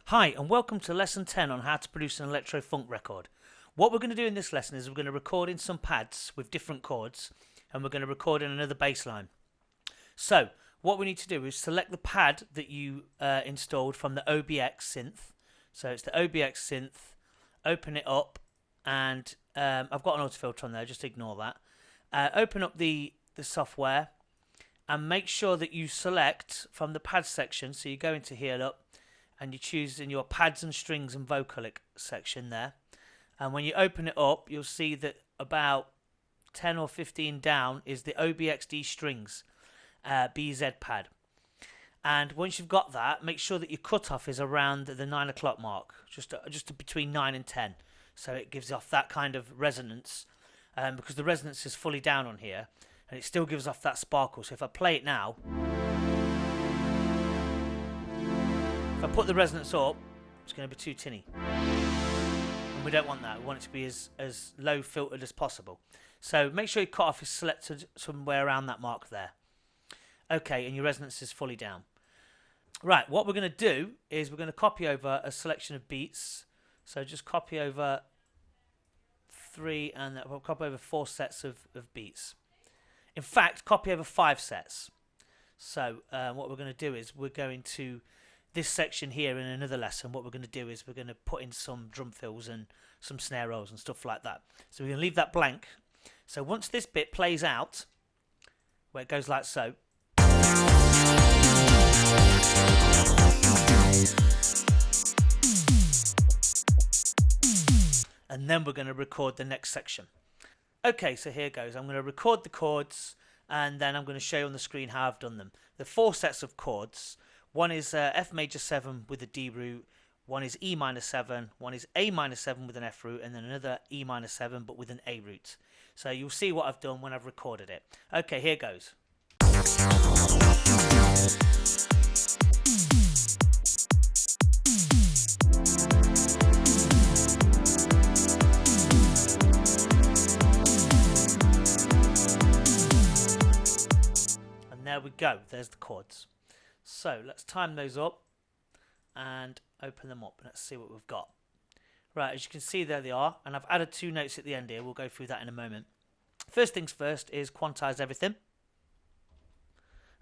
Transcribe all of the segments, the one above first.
Hi and welcome to lesson 10 on how to produce an electro-funk record. What we're going to do in this lesson is we're going to record in some pads with different chords and we're going to record in another bass line. So what we need to do is select the pad that you installed from the OBX synth. So it's the OBX synth, open it up and I've got an auto filter on there, just ignore that. Open up the software and make sure that you select from the pad section, so you go into here up and you choose in your pads and strings and vocalic section there, and when you open it up you'll see that about 10 or 15 down is the OBXD strings BZ pad, and once you've got that, make sure that your cutoff is around the 9 o'clock mark, just between 9 and 10, so it gives off that kind of resonance, because the resonance is fully down on here and it still gives off that sparkle. So if I play it now, if I put the resonance up, it's going to be too tinny. And we don't want that. We want it to be as low filtered as possible. So make sure your cutoff is selected somewhere around that mark there. Okay, and your resonance is fully down. Right, what we're going to do is we're going to copy over a selection of beats. So just copy over 3 and we'll copy over 4 sets of beats. In fact, copy over 5 sets. So what we're going to do is we're going to this section here in another lesson, what we're going to do is we're going to put in some drum fills and some snare rolls and stuff like that. So we're going to leave that blank. So once this bit plays out, where it goes like so, and then we're going to record the next section. Okay, so here goes. I'm going to record the chords and then I'm going to show you on the screen how I've done them. The 4 sets of chords. One is F major 7 with a D root, one is E minor 7, one is A minor 7 with an F root, and then another E minor 7 but with an A root. So you'll see what I've done when I've recorded it. Okay, here goes. And there we go, there's the chords. So let's time those up and open them up. Let's see what we've got. Right, as you can see, there they are, and I've added 2 notes at the end here. We'll go through that in a moment. First things first is quantize everything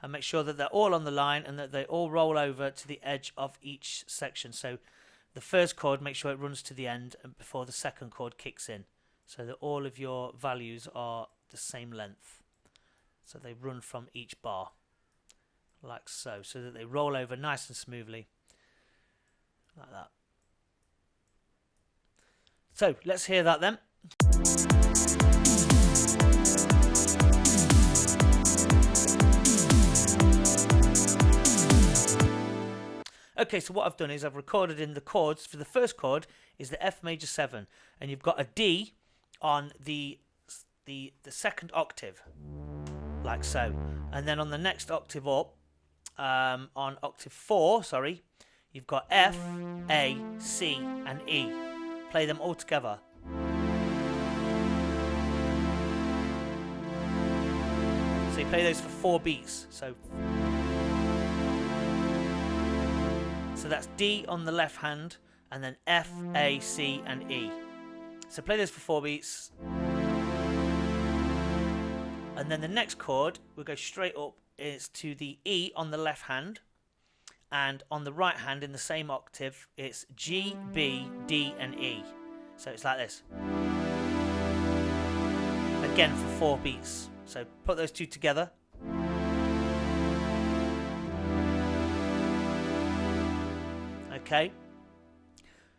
and make sure that they're all on the line and that they all roll over to the edge of each section. So the first chord, make sure it runs to the end and before the second chord kicks in, so that all of your values are the same length, so they run from each bar like so that they roll over nice and smoothly like that. So let's hear that then. Okay, so what I've done is I've recorded in the chords. For the first chord is the F major 7 and you've got a D on the second octave like so, and then on the next octave up, on octave 4, you've got F, A, C and E. Play them all together. So you play those for 4 beats. So that's D on the left hand and then F, A, C and E. So play those for 4 beats. And then the next chord, we'll go straight up, is to the E on the left hand, and on the right hand in the same octave it's G, B, D and E. So it's like this. Again for 4 beats. So put those 2 together. Okay.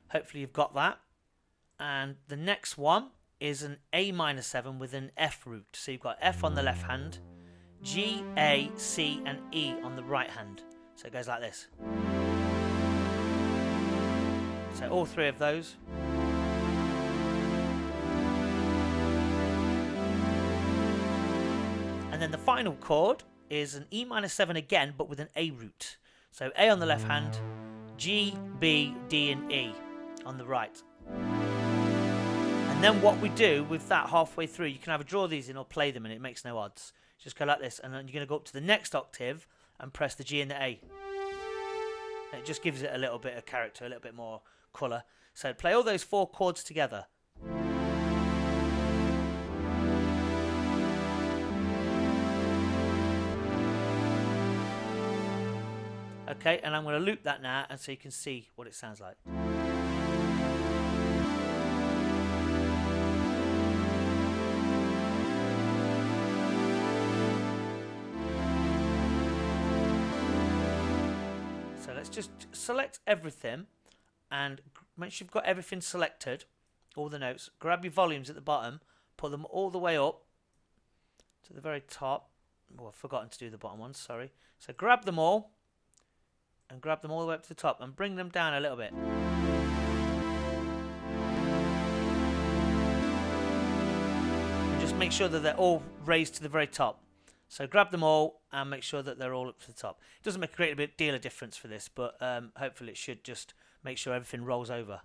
Hopefully you've got that. And the next one is an A minor 7 with an F root. So you've got F on the left hand, G, A, C and E on the right hand. So it goes like this. So all 3 of those. And then the final chord is an E minor 7 again but with an A root. So A on the left hand, G, B, D and E on the right. And then what we do with that halfway through, you can either draw these in or play them and it makes no odds. Just go like this, and then you're going to go up to the next octave and press the G and the A. It just gives it a little bit of character, a little bit more colour. So play all those 4 chords together. Okay, and I'm going to loop that now, and so you can see what it sounds like. So let's just select everything, and make sure you've got everything selected, all the notes. Grab your volumes at the bottom, put them all the way up to the very top. Oh, I've forgotten to do the bottom ones, sorry. So grab them all, and grab them all the way up to the top, and bring them down a little bit. And just make sure that they're all raised to the very top. So grab them all and make sure that they're all up to the top. It doesn't make a great big deal of difference for this, but hopefully it should just make sure everything rolls over.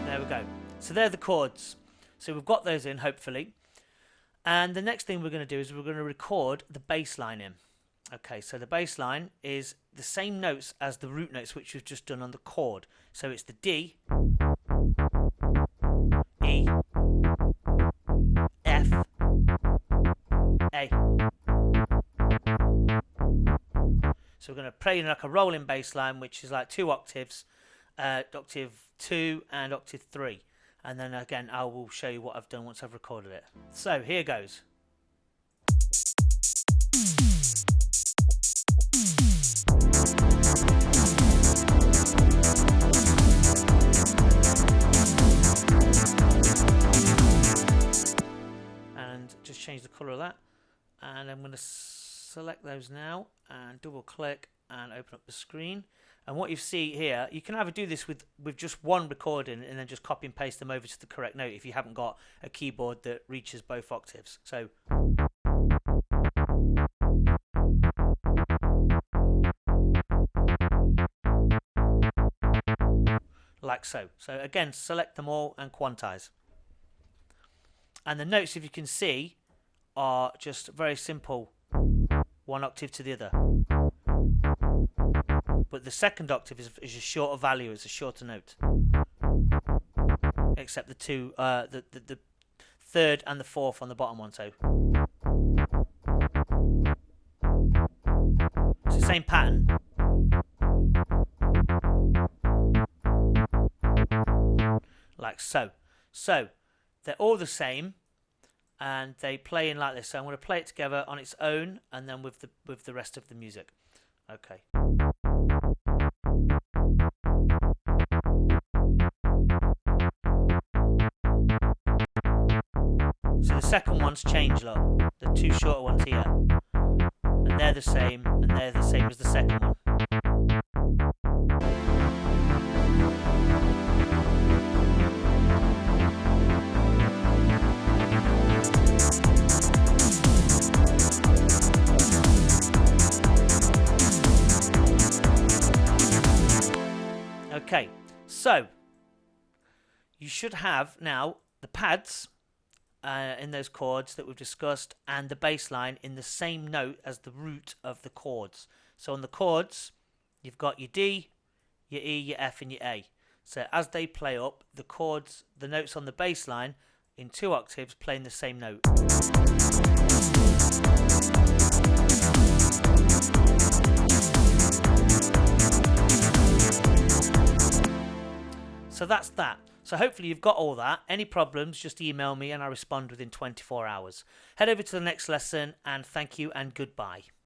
There we go. So they're the chords. So we've got those in, hopefully. And the next thing we're going to do is we're going to record the bass line in. Okay, so the bass line is the same notes as the root notes which we've just done on the chord. So it's the D, E, F, A. So we're going to play in like a rolling bass line, which is like 2 octaves, octave 2 and octave 3. And then again, I will show you what I've done once I've recorded it. So here goes. And just change the colour of that. And I'm going to select those now and double click and open up the screen. And what you see here, you can either do this with just one recording and then just copy and paste them over to the correct note if you haven't got a keyboard that reaches both octaves. So like so. So again, select them all and quantize. And the notes, if you can see, are just very simple, 1 octave to the other. But the second octave is a shorter value, it's a shorter note. Except the two, the third and the fourth on the bottom one, so. It's the same pattern. Like so. So, they're all the same, and they play in like this. So I'm going to play it together on its own, and then with the rest of the music. Okay. So the second one's changed, look. The 2 shorter ones here. And they're the same, and they're the same as the second one. Okay, so you should have now the pads in those chords that we've discussed and the bass line in the same note as the root of the chords. So on the chords, you've got your D, your E, your F and your A. So as they play up, the chords, the notes on the bass line in 2 octaves play in the same note. So that's that. So hopefully you've got all that. Any problems, just email me and I respond within 24 hours. Head over to the next lesson and thank you and goodbye.